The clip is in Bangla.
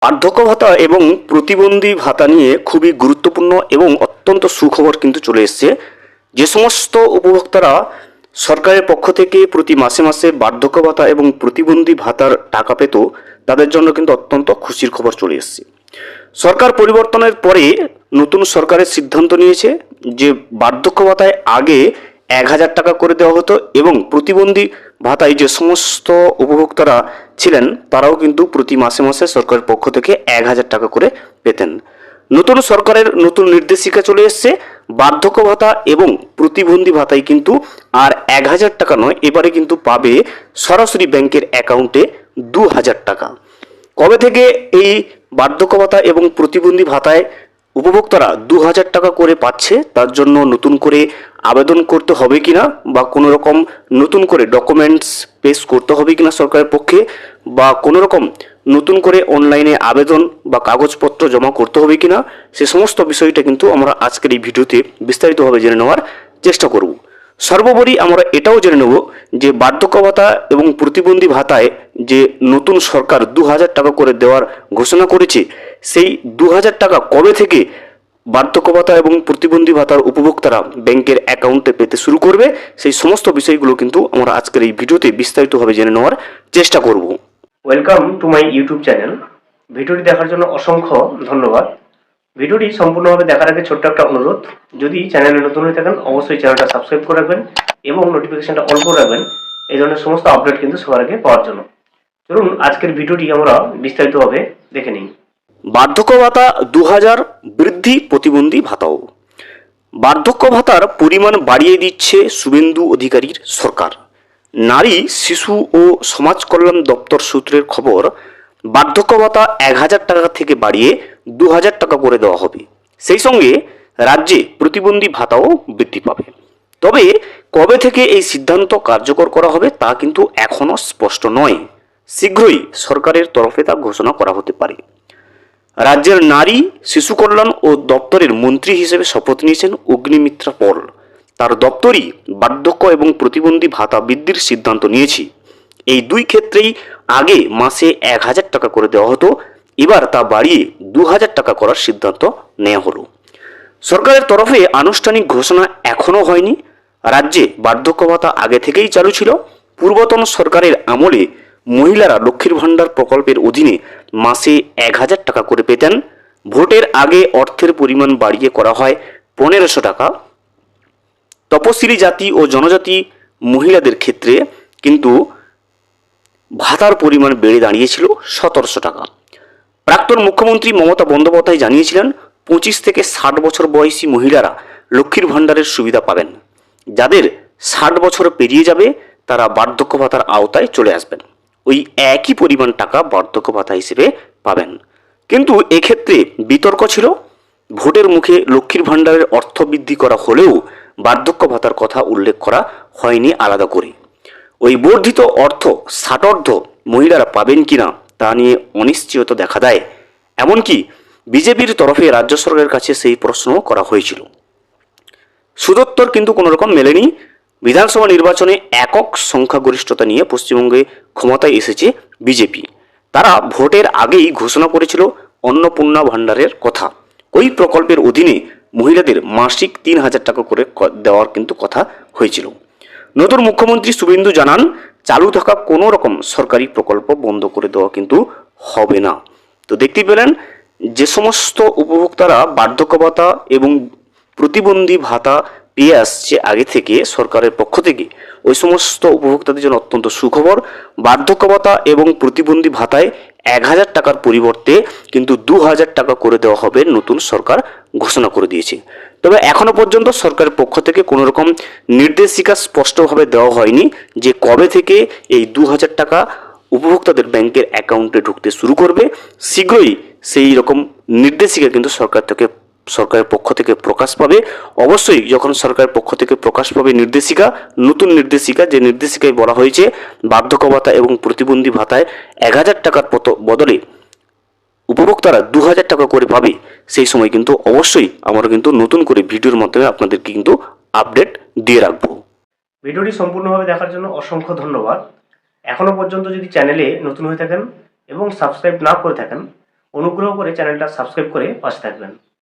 বার্ধক্য ভাতা এবং প্রতিবন্ধী ভাতা নিয়ে খুবই গুরুত্বপূর্ণ এবং অত্যন্ত সুখবর কিন্তু চলে এসেছে। যে সমস্ত উপভোক্তারা সরকারের পক্ষ থেকে প্রতি মাসে মাসে বার্ধক্য ভাতা এবং প্রতিবন্ধী ভাতার টাকা পেত, তাদের জন্য কিন্তু অত্যন্ত খুশির খবর চলে এসেছে। সরকার পরিবর্তনের পরে নতুন সরকারের সিদ্ধান্ত নিয়েছে যে বার্ধক্য ভাতায় আগে 1,000 টাকা করে দেওয়া হতো এবং প্রতিবন্ধী ভাতায় যে সমস্ত উপভোক্তারা ছিলেন তারাও কিন্তু প্রতি মাসে মাসে সরকারের পক্ষ থেকে 1,000 টাকা করে পেতেন। নতুন সরকারের নতুন নির্দেশিকা চলে এসছে। বার্ধক্য ভাতা এবং প্রতিবন্ধী ভাতায় কিন্তু আর 1,000 টাকা নয়, এবারে কিন্তু পাবে সরাসরি ব্যাংকের অ্যাকাউন্টে 2,000 টাকা। কবে থেকে এই বার্ধক্য ভাতা এবং প্রতিবন্ধী ভাতায় উপভোক্তারা 2,000 টাকা করে পাচ্ছে, তার জন্য নতুন করে আবেদন করতে হবে কিনা বা কোনো রকম নতুন করে ডকুমেন্টস পেশ করতে হবে কিনা সরকারের পক্ষে, বা কোনো রকম নতুন করে অনলাইনে আবেদন বা কাগজপত্র জমা করতে হবে কিনা, সে সমস্ত বিষয়টা কিন্তু আমরা আজকের এই ভিডিওতে বিস্তারিতভাবে জেনে নেওয়ার চেষ্টা করব। সর্বোপরি আমরা এটাও জেনে নেব যে বার্ধক্য ভাতা এবং প্রতিবন্ধী ভাতায় যে নতুন সরকার 2,000 টাকা করে দেওয়ার ঘোষণা করেছে, সেই 2,000 টাকা কবে থেকে বার্ধক্য ভাতা এবং প্রতিবন্ধী ভাতার উপভোক্তারা ব্যাংকের অ্যাকাউন্টে পেতে শুরু করবে, সেই সমস্ত বিষয়গুলো কিন্তু আমরা আজকের এই ভিডিওতে বিস্তারিতভাবে জেনে নেওয়ার চেষ্টা করব। Welcome to my YouTube channel. ভিডিওটি দেখার জন্য অসংখ্য ধন্যবাদ। ভিডিওটি সম্পূর্ণভাবে দেখার আগে ছোট্ট একটা অনুরোধ, যদি চ্যানেলে নতুন হয়ে থাকেন অবশ্যই চ্যানেলটা সাবস্ক্রাইব করে রাখবেন এবং নোটিফিকেশনটা অন করে রাখবেন এই ধরনের সমস্ত আপডেট কিন্তু সবার আগে পাওয়ার জন্য। চলুন আজকের ভিডিওটি আমরা বিস্তারিতভাবে দেখে নিই। বার্ধক্য ভাতা 2,000 বৃদ্ধি প্রতিবন্ধী ভাতাও। বার্ধক্য ভাতার পরিমাণ বাড়িয়ে দিচ্ছে শুভেন্দু অধিকারীর সরকার। নারী শিশু ও সমাজ কল্যাণ দপ্তর সূত্রের খবর, বার্ধক্য ভাতা 1,000 টাকা থেকে বাড়িয়ে 2,000 টাকা করে দেওয়া হবে। সেই সঙ্গে রাজ্যে প্রতিবন্ধী ভাতাও বৃদ্ধি পাবে। তবে কবে থেকে এই সিদ্ধান্ত কার্যকর করা হবে তা কিন্তু এখনও স্পষ্ট নয়। শীঘ্রই সরকারের তরফে তা ঘোষণা করা হতে পারে। রাজ্যের নারী শিশু কল্যাণ ও দপ্তরের মন্ত্রী হিসেবে শপথ নিয়েছেন অগ্নিমিত্রা পল। তার দপ্তরই বার্ধক্য এবং প্রতিবন্ধী ভাতা বৃদ্ধির সিদ্ধান্ত নিয়েছে। এই দুই ক্ষেত্রেই আগে মাসে 1,000 টাকা করে দেওয়া হতো, এবার তা বাড়িয়ে 2,000 টাকা করার সিদ্ধান্ত নেওয়া হলো। সরকারের তরফে আনুষ্ঠানিক ঘোষণা এখনও হয়নি। রাজ্যে বার্ধক্য ভাতা আগে থেকেই চালু ছিল। পূর্বতন সরকারের আমলে মহিলারা লক্ষ্মীর ভাণ্ডার প্রকল্পের অধীনে মাসে 1,000 টাকা করে পেতেন। ভোটের আগে অর্থের পরিমাণ বাড়িয়ে করা হয় 1,500 টাকা। তপশিলি জাতি ও জনজাতি মহিলাদের ক্ষেত্রে কিন্তু ভাতার পরিমাণ বেড়ে দাঁড়িয়েছিল 1,700 টাকা। প্রাক্তন মুখ্যমন্ত্রী মমতা বন্দ্যোপাধ্যায় জানিয়েছিলেন 25 থেকে 60 বছর বয়সী মহিলারা লক্ষ্মীর ভাণ্ডারের সুবিধা পাবেন। যাদের 60 বছর পেরিয়ে যাবে তারা বার্ধক্য ভাতার আওতায় চলে আসবেন। ওই একই পরিমাণ টাকা বার্ধক্য ভাতা হিসেবে পাবেন। কিন্তু এক্ষেত্রে বিতর্ক ছিল। ভোটের মুখে লক্ষ্মীর ভাণ্ডারের অর্থ বৃদ্ধি করা হলেও বার্ধক্য ভাতার কথা উল্লেখ করা হয়নি আলাদা করে। ওই বর্ধিত অর্থ ষাটোর্ধ্ব মহিলারা পাবেন কিনা তা নিয়ে অনিশ্চয়তা দেখা দেয়। এমনকি বিজেপির তরফে রাজ্য সরকারের কাছে সেই প্রশ্নও করা হয়েছিল। সুদোত্তর কিন্তু কোনো রকম মেলেনি। বিধানসভা নির্বাচনে একক সংখ্যাগরিষ্ঠতা নিয়ে পশ্চিমবঙ্গে ক্ষমতায় এসেছে বিজেপি। তারা ভোটের আগেই ঘোষণা করেছিল অন্নপূর্ণা ভাণ্ডারের কথা। ওই প্রকল্পের অধীনে মহিলাদের মাসিক 3,000 টাকা করে দেওয়ার কিন্তু কথা হয়েছিল। নতুন মুখ্যমন্ত্রী শুভেন্দু জানান, চালু থাকা কোনো রকম সরকারি প্রকল্প বন্ধ করে দেওয়া কিন্তু হবে না। তো দেখতে পেলেন যে সমস্ত উপভোক্তারা বার্ধক্য ভাতা এবং প্রতিবন্ধী ভাতা পেয়ে আসছে আগে থেকে সরকারের পক্ষ থেকে, ওই সমস্ত উপভোক্তাদের জন্য অত্যন্ত সুখবর। বার্ধক্য ভাতা এবং প্রতিবন্ধী ভাতায় 1,000 টাকার পরিবর্তে কিন্তু 2,000 টাকা করে দেওয়া হবে, নতুন সরকার ঘোষণা করে দিয়েছে। তবে এখনো পর্যন্ত সরকারের পক্ষ থেকে কোনো রকম নির্দেশিকা স্পষ্টভাবে দেওয়া হয়নি যে কবে থেকে এই 2,000 টাকা উপভোক্তাদের ব্যাংকের অ্যাকাউন্টে ঢুকতে শুরু করবে। শীঘ্রই সেই রকম নির্দেশিকা কিন্তু সরকারের পক্ষ থেকে প্রকাশ পাবে। অবশ্যই যখন সরকারের পক্ষ থেকে প্রকাশ পাবে নির্দেশিকা, নতুন নির্দেশিকা, যে নির্দেশিকায় বলা হয়েছে বার্ধক্য ভাতা এবং প্রতিবন্ধী ভাতায় 1,000 টাকার বদলে উপভোক্তারা 2,000 টাকা করে পাবে, সেই সময় কিন্তু অবশ্যই আমরা কিন্তু নতুন করে ভিডিওর মাধ্যমে আপনাদেরকে কিন্তু আপডেট দিয়ে রাখবো। ভিডিওটি সম্পূর্ণভাবে দেখার জন্য অসংখ্য ধন্যবাদ। এখনো পর্যন্ত যদি চ্যানেলে নতুন হয়ে থাকেন এবং সাবস্ক্রাইব না করে থাকেন অনুগ্রহ করে চ্যানেলটা সাবস্ক্রাইব করে পাশে থাকবেন।